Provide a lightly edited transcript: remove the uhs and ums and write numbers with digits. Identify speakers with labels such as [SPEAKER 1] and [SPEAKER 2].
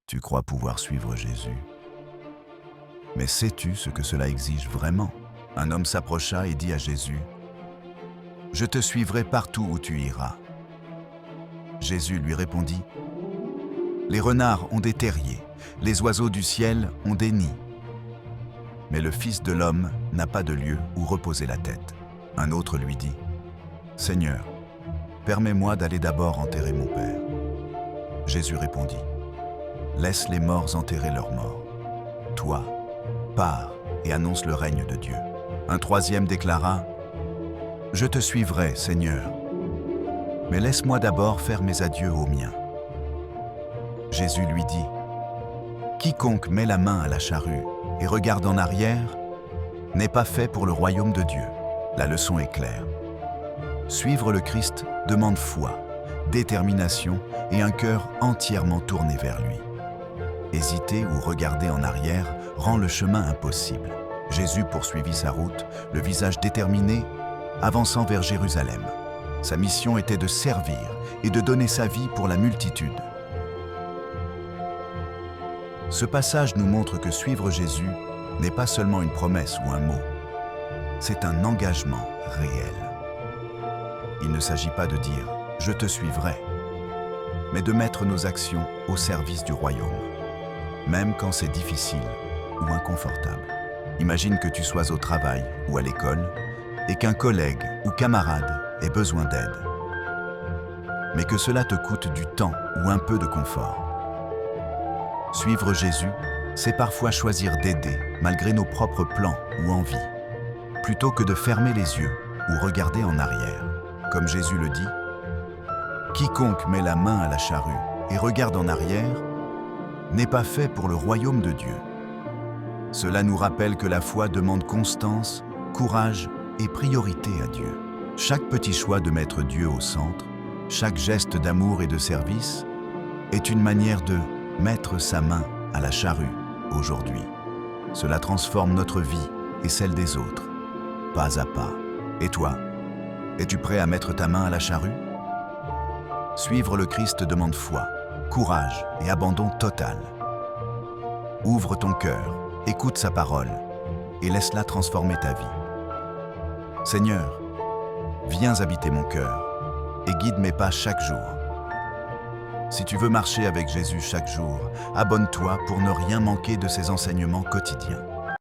[SPEAKER 1] Tu crois pouvoir suivre Jésus. Mais sais-tu ce que cela exige vraiment? Un homme s'approcha et dit à Jésus, « Je te suivrai partout où tu iras. » Jésus lui répondit, « Les renards ont des terriers, les oiseaux du ciel ont des nids. Mais le Fils de l'homme n'a pas de lieu où reposer la tête. » Un autre lui dit, « Seigneur, permets-moi d'aller d'abord enterrer mon Père. » Jésus répondit, « Laisse les morts enterrer leurs morts. Toi, pars et annonce le règne de Dieu. » Un troisième déclara, « Je te suivrai, Seigneur, mais laisse-moi d'abord faire mes adieux aux miens. » Jésus lui dit, « Quiconque met la main à la charrue et regarde en arrière n'est pas fait pour le royaume de Dieu. » La leçon est claire. Suivre le Christ demande foi, détermination et un cœur entièrement tourné vers lui. Hésiter ou regarder en arrière rend le chemin impossible. Jésus poursuivit sa route, le visage déterminé, avançant vers Jérusalem. Sa mission était de servir et de donner sa vie pour la multitude. Ce passage nous montre que suivre Jésus n'est pas seulement une promesse ou un mot. C'est un engagement réel. Il ne s'agit pas de dire « je te suivrai », mais de mettre nos actions au service du royaume, même quand c'est difficile ou inconfortable. Imagine que tu sois au travail ou à l'école et qu'un collègue ou camarade ait besoin d'aide, mais que cela te coûte du temps ou un peu de confort. Suivre Jésus, c'est parfois choisir d'aider malgré nos propres plans ou envies, plutôt que de fermer les yeux ou regarder en arrière. Comme Jésus le dit, « Quiconque met la main à la charrue et regarde en arrière n'est pas fait pour le royaume de Dieu. » Cela nous rappelle que la foi demande constance, courage et priorité à Dieu. Chaque petit choix de mettre Dieu au centre, chaque geste d'amour et de service est une manière de mettre sa main à la charrue aujourd'hui. Cela transforme notre vie et celle des autres, pas à pas. Et toi, es-tu prêt à mettre ta main à la charrue? Suivre le Christ demande foi, courage et abandon total. Ouvre ton cœur, écoute sa parole et laisse-la transformer ta vie. Seigneur, viens habiter mon cœur et guide mes pas chaque jour. Si tu veux marcher avec Jésus chaque jour, abonne-toi pour ne rien manquer de ses enseignements quotidiens.